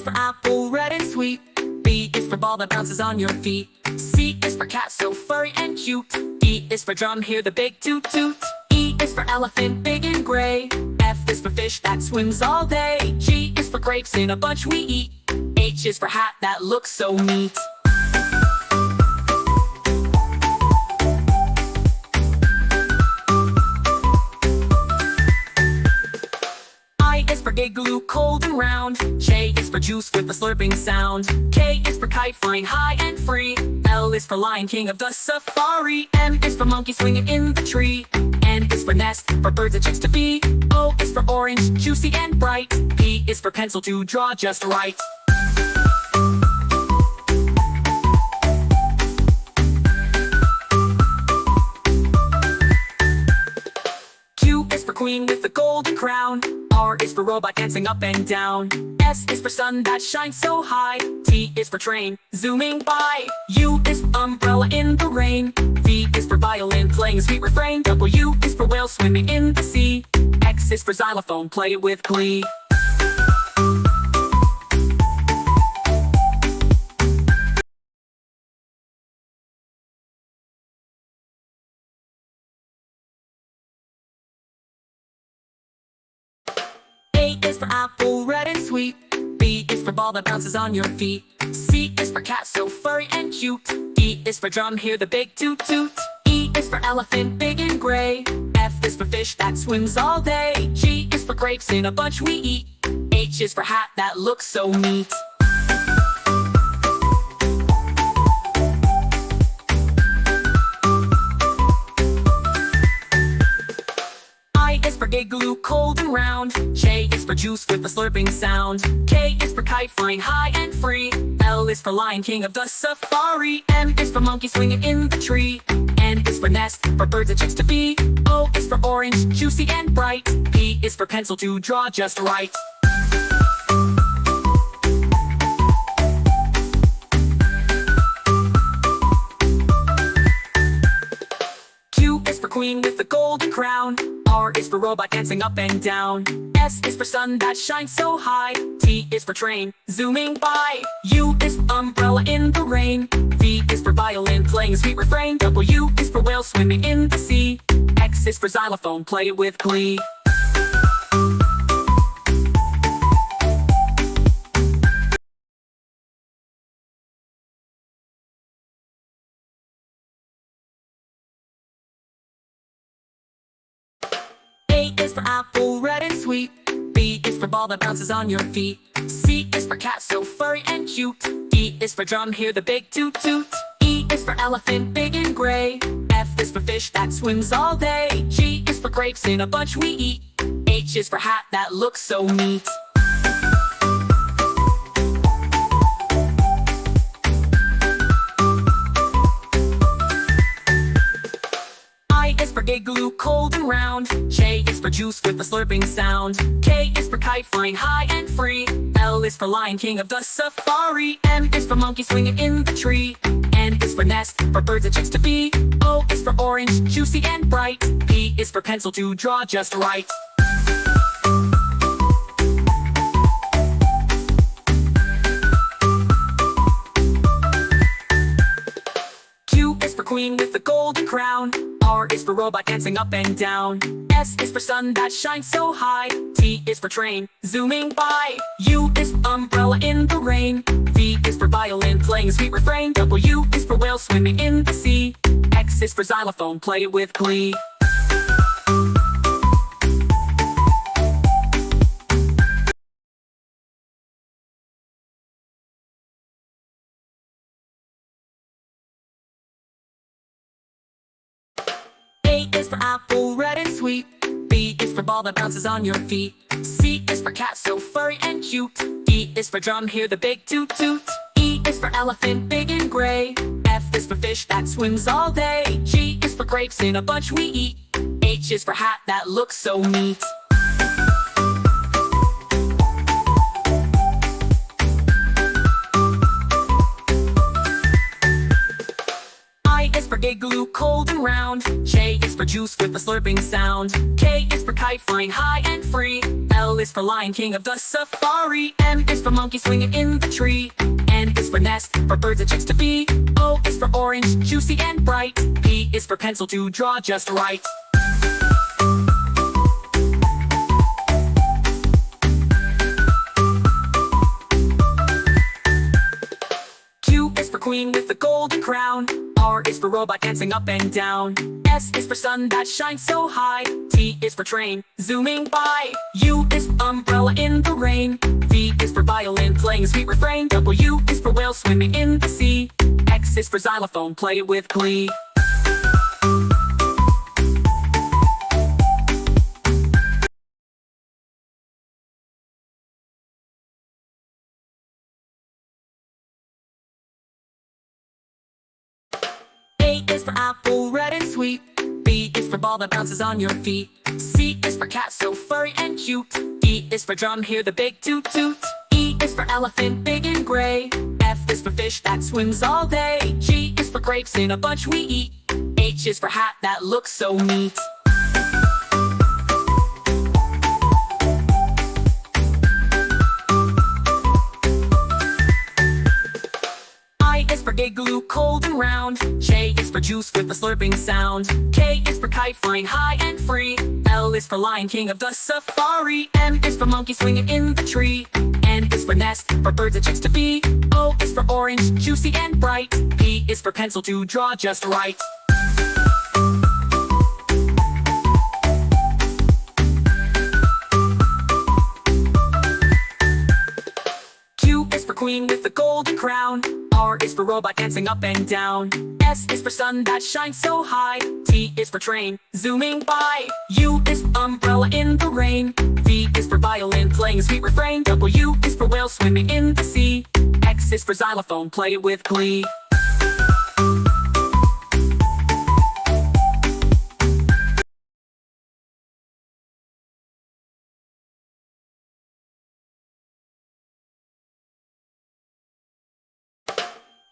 is for apple, red and sweet. B is for ball that bounces on your feet. C is for cat, so furry and cute. D is for drum, hear the big toot toot. E is for elephant, big and gray. F is for fish that swims all day. G is for grapes in a bunch we eat. H is for hat that looks so neat. I is for igloo, cold and round. J is for juice with a slurping sound. K is for kite, flying high and free. L is for lion, king of the safari. M is for monkey, swinging in the tree. N is for nest, for birds and chicks to be. O is for orange, juicy and bright. P is for pencil to draw just right. Q is for queen with the golden crown. R is for robot dancing up and down. S is for sun that shines so high. T is for train, zooming by. U is for umbrella in the rain. V is for violin, playing a sweet refrain. W is for whale swimming in the sea. X is for xylophone, play it with glee. A is for apple, red and sweet. B is for ball that bounces on your feet. C is for cat, so furry and cute. D is for drum, hear the big toot toot. E is for elephant, big and gray. F is for fish that swims all day. G is for grapes in a bunch we eat. H is for hat that looks so neat. I is for igloo, cold and round. J is for juice with a slurping sound. K is for kite, flying high and free. L is for lion, king of the safari. M is for monkey, swinging in the tree. N is for nest, for birds and chicks to be. O is for orange, juicy and bright. P is for pencil to draw just right. Q is for queen with the golden crown. R is for robot dancing up and down. S is for sun that shines so high. T is for train, zooming by. U is for umbrella in the rain. V is for violin, playing a sweet refrain. W is for whale swimming in the sea. X is for xylophone, play it with glee. A is for apple, red and sweet. B is for ball that bounces on your feet. C is for cat, so furry and cute. D is for drum, hear the big toot toot. E is for elephant, big and gray. F is for fish that swims all day. G is for grapes in a bunch we eat. H is for hat that looks so neat. I is for igloo, cold and round. J is for juice with a slurping sound. K is for kite, flying high and free. L is for lion, king of the safari. M is for monkey, swinging in the tree. N is for nest, for birds and chicks to be. O is for orange, juicy and bright. P is for pencil to draw just right. Q is for queen with the golden crown. R is for robot dancing up and down. S is for sun that shines so high. T is for train, zooming by. U is for umbrella in the rain. V is for violin, playing a sweet refrain. W is for whale swimming in the sea. X is for xylophone, play it with glee. A is for apple, red and sweet. B is for ball that bounces on your feet. C is for cat, so furry and cute. D is for drum, hear the big toot toot. E is for elephant, big and gray. F is for fish that swims all day. G is for grapes in a bunch we eat. H is for hat that looks so neat. I is for igloo, cold and round. J is for juice with a slurping sound. K is for kite, flying high and free. L is for lion, king of the safari. M is for for monkey swinging in the tree. N is for nest, for birds and chicks to be. O is for orange, juicy and bright. P is for pencil to draw just right. Q is for queen with the golden crown. R is for robot dancing up and down. S is for sun that shines so high. T is for train, zooming by. U is for umbrella in the rain. V is for violin playing a sweet refrain. W is for whale swimming in the sea. X is for xylophone, play it with glee. A is for apple, red and sweet. B is for ball that bounces on your feet. C is for cat, so furry and cute. D is for drum, hear the big toot toot. E is for elephant, big and gray. F is for fish that swims all day. G is for grapes in a bunch we eat. H is for hat that looks so neat. I is for igloo, cold and round. J is for juice with a slurping sound. K is for kite flying high and free. L is for lion, king of the safari. M is for monkey swinging in the tree. N is for nest, for birds and chicks to be. O is for orange, juicy and bright. P is for pencil to draw just right. Q is for queen with the golden crown. R is for robot dancing up and down. S is for sun that shines so high. T is for train, zooming by. U is for umbrella in the rain. V is for violin playing a sweet refrain. W is for whale swimming in the sea. X is for xylophone, play it with glee.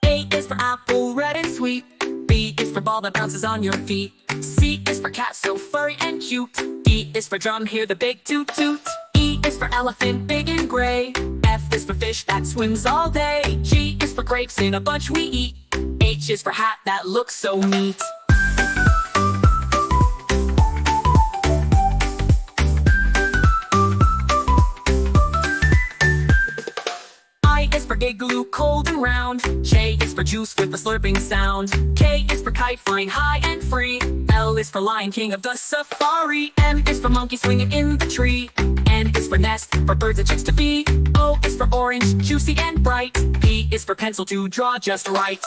A is for apple, red and sweet. B is for ball that bounces on your feet. C is for cat, so furry and cute. D is for drum, hear the big toot toot. E is for elephant, big and gray. F is for fish that swims all day. G is for grapes in a bunch we eat. H is for hat that looks so neat. I is for igloo, cold and round. J is for juice with a slurping sound. K is for kite flying high and free. L is for lion, king of the safari. M is for monkey swinging in the tree. N is for nest, for birds and chicks to be. O is for orange, juicy and bright. P is for pencil to draw just right.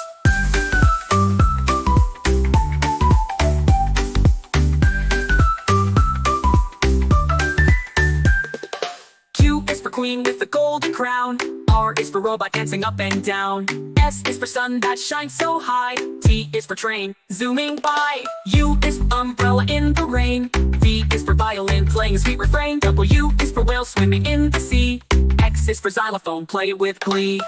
Q is for queen with the golden crown. R is for robot dancing up and down. S is for sun that shines so high. T is for train, zooming by. U is for umbrella in the rain. V is for violin playing a sweet refrain. W is for whale swimming in the sea. X is for xylophone, play it with glee.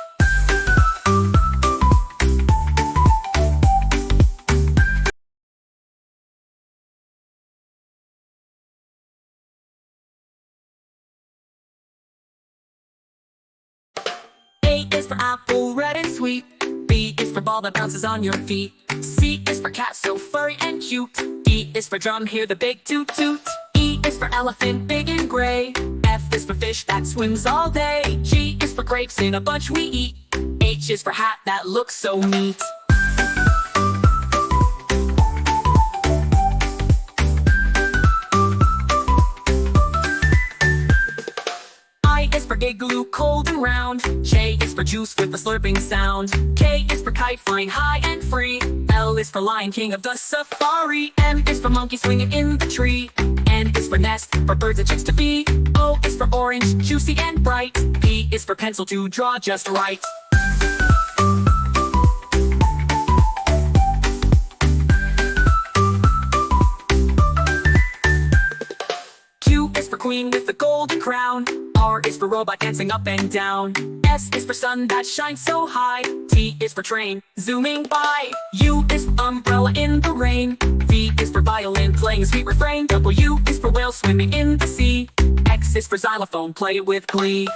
A is for apple, red and sweet. B is for ball that bounces on your feet. C is for cat, so furry and cute. D is for drum, hear the big toot toot. E is for elephant, big and gray. F is for fish that swims all day. G is for grapes in a bunch we eat. H is for hat that looks so neat. I is for igloo, cold and round. J is for juice with a slurping sound. K is for kite flying high and free. L is for lion, king of the safari. M is for monkey swinging in the tree. N is for nest, for birds and chicks to be. O is for orange, juicy and bright. P is for pencil to draw just right. Q is for queen with the golden crown. R is for robot dancing up and down. S is for sun that shines so high. T is for train, zooming by. U is for umbrella in the rain. V is for violin playing a sweet refrain. W is for whale swimming in the sea. X is for xylophone, play it with glee.